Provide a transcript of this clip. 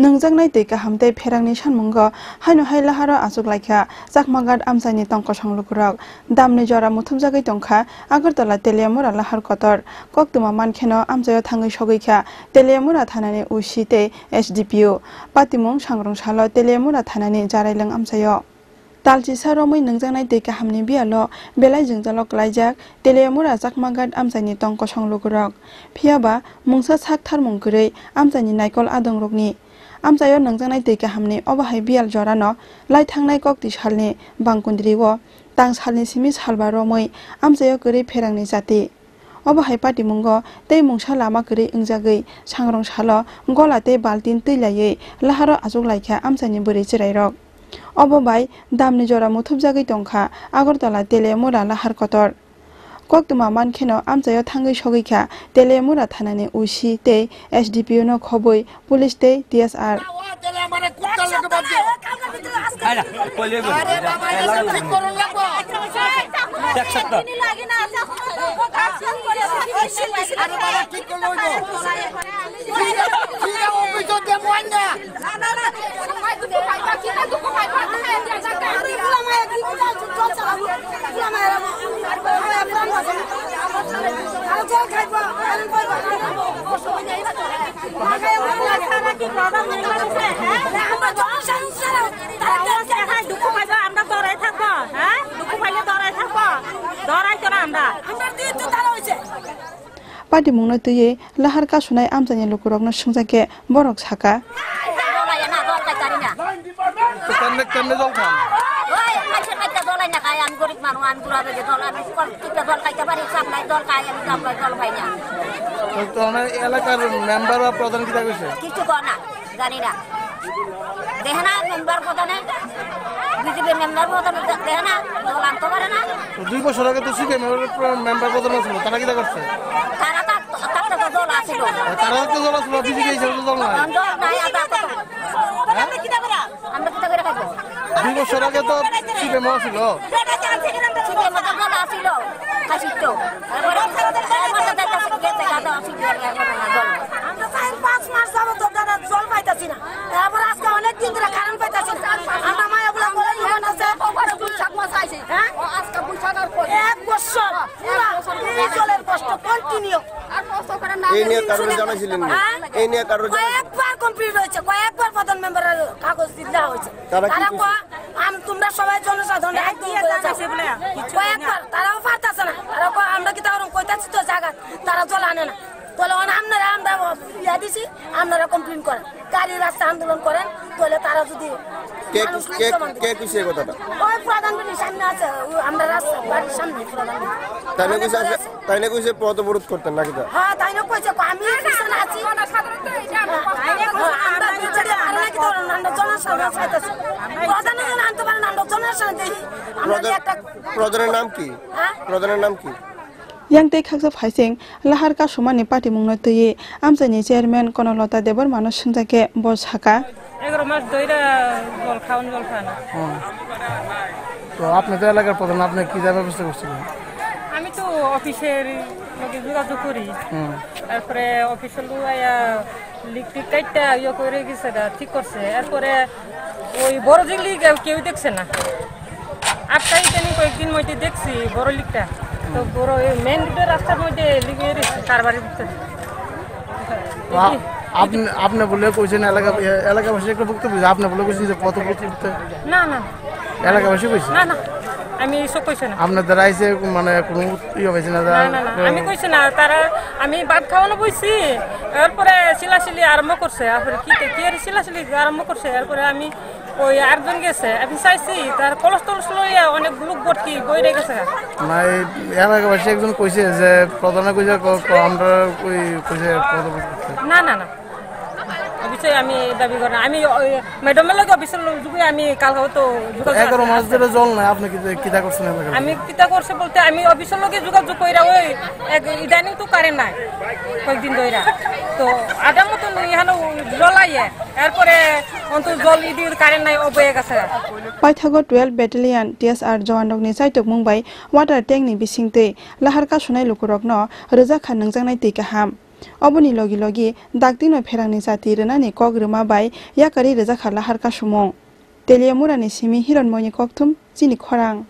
Nwngjaknai tei Kaham tei Pherangni Sanmungo haino hai Laharo Kasulaikha Jakmagad Amchaini tongko Lukurok damni jora muthumjagui tongkha Agartala Teliamura Lahar kotor koktuma mankheno amchaio thangui sogoikha Teliamura thanani usi tei SDPO patimung sangrong salo Teliamura thanani jarailang amchaio Talchi saromui Nwngjaknai tei Kahamni bialo belai jingjalok klaijak Teliamura Jakmagad Amchaini tongko Lukurok phiaba mungsa sak tharmung gurui Amchaini naikol adongrokni Amchaio Nwngjaknai tei Kahamni obahai bial jorano lai thangnai kokti salni bangkundriwo tang salni simi salba romui Amchaio gurui Pherangni jati obahai patimungo tei mungsa lama gurui ungjagui sangrong salo gola tei baltin teilayui Laharo Kasulaikha Amchaini buri chirairok obobai damni jora muthubjagui tongkha Agartala Teliamura Lahar kotor koktuma mankheno amchaio thangui sogoikha Teliamura thanani usi tei SDPO no khoboi police tei TSR Padi mungno tuye Lahar Kasulaikha Amchaini Lukurok no sungjake borok saka এলাকার member বা প্রধান কি কইছে কিছু কর না জানি না দেখে না মেম্বার প্রধানে বিজেপি মেম্বার প্রধান দেখে না দল আনতে পারে না 2 বছর আগে তো সিকে মেম্বার প্রধান ছিল তারা কি করছে তারা তো দল আছিল তারা তো দল ছিল বিজেপি হিসেবে দল নাই দল নাই আদা কত আমরা কি করে খাবো 2 বছর আগে তো সিকে মো ছিল সিকে মত দল আছিল খাসিতো এবারে আমরা দাদা সিকে গাদা আছিল আমরা 5 মাস যাব তো দাদা জল পাইতাছি না এবার আজকে অনেক দিন ধরে কারণ পাইতাছি না আমরা মায়াগুলা বলে ইমান আছে ওখানে 7 মাস আইছে হ্যাঁ আজকে বুঝানোর পর এক বছর পুরো জলের কষ্ট কন্টিনিউ আর কষ্ট করে না এই নিয়ে কারণ জানাইছিলেন না এই নিয়ে কারণ একবার কমপ্লিট হয়েছে কয়েকবার প্রধান মেম্বারের কাগজ দেওয়া হয়েছে তারা তোমরা সবাই জনসাধারণ একদম কয়েকবার তারাও পারতাছে না তারা আমরা কি তারকম কইতাছি তো জায়গা তারা জল আনে না তাহলে আমরা ইয়া দিছি আপনারা কমপ্লেন করেন গাড়ি রাস্তা আন্দোলন করেন তাহলে তারা যদি কে কইছে কথাটা ওই প্রধানমন্ত্রীর সামনে আছে আমরা রাস্তা বাড়ির সামনে প্রধানমন্ত্রী তাইলে কইছে পথ অবরোধ করতেন নাকি হ্যাঁ তাইলে কইছে আমি পিছনে আছি আমরা বিচারে আমরা কি ধরুন আমরা জনসাধারণ চাইতেছি প্রধানমন্ত্রী আনতে পারেন আমরা জনসাধারণ দেখি প্রধানের নাম কি প্রধানের নাম কি Yang tei khaksa phaising Lahar Kasumani party mungno tuye Amchaini chairman Konolata Debor manush sungjake bos haka 11 মাস ধরে জল খাওন জল খানা তো আপনি তো এলাকার প্রধান আপনি কি ব্যবস্থা করছিলেন আমি তো অফিসের লগে যোগাযোগ করি তারপরে অফিসের লোক আয়া লিখতে কাইটা ইয়ে করে গেছে ঠিক করছে এরপরে ওই বড় জিগলি কেউ দেখছে না আটটাই জানি কয়েকদিন মধ্যে দেখছি বড় লিখটা তো বড় মেন রোডের রাস্তার মধ্যে লিখে রেখেছে কারবারের ভিতরে আপনি বলে কইছেন এলাকাবাসী একটা বক্তব্য আপনি বলে কইছেন যে কত বক্তব্য না না এলাকাবাসী কইছে না না আমি সব কইছি না আপনাদের আইছে মানে কোনো ইয়ে হইছে না না না আমি কইছি না তারা আমি ভাত খাওয়ানো বইছি এরপরে সিলাসিলি আরম্ভ করছে তারপরে কি সিলাসিলি আরম্ভ করছে এরপরে আমি ওই আরেকজন গেছে আমি চাইছি তার কলস লইয়া অনেক লোক ভর্তি বই রে গেছে না এলাকাবাসী একজন কইছে যে প্রধান কইছে আমরা কইছে না না না বিষয় আমি দাবি করি আমি ম্যাডামের লগে অফিসের যুগে আমি কালকে তো 11 মাস ধরে জল নাই আপনি কিটা করছেন আমি কিটা করছে বলতে আমি অফিসের লগে যোগাযোগ কইরা ওই ইদানিং তো কারেন্ট নাই কয়েকদিন ধরে তো আদার মতো এখানে জল আইয়ে এরপরে অন্ত জল ইদির কারেন্ট নাই অবয়ে গেছে Paithago 12 Battalion TSR Jawanokni Saitok Mumbai water tank ni bisingtei Lahar Kasulaikha Lukurok no Nwngjaknai tei Kaham Oboni logi logi dakdino Pherangni jati renani kogrima bai yakari reja khala harka sumong. Telia murani simi hiron moni koktum Chini Khorang.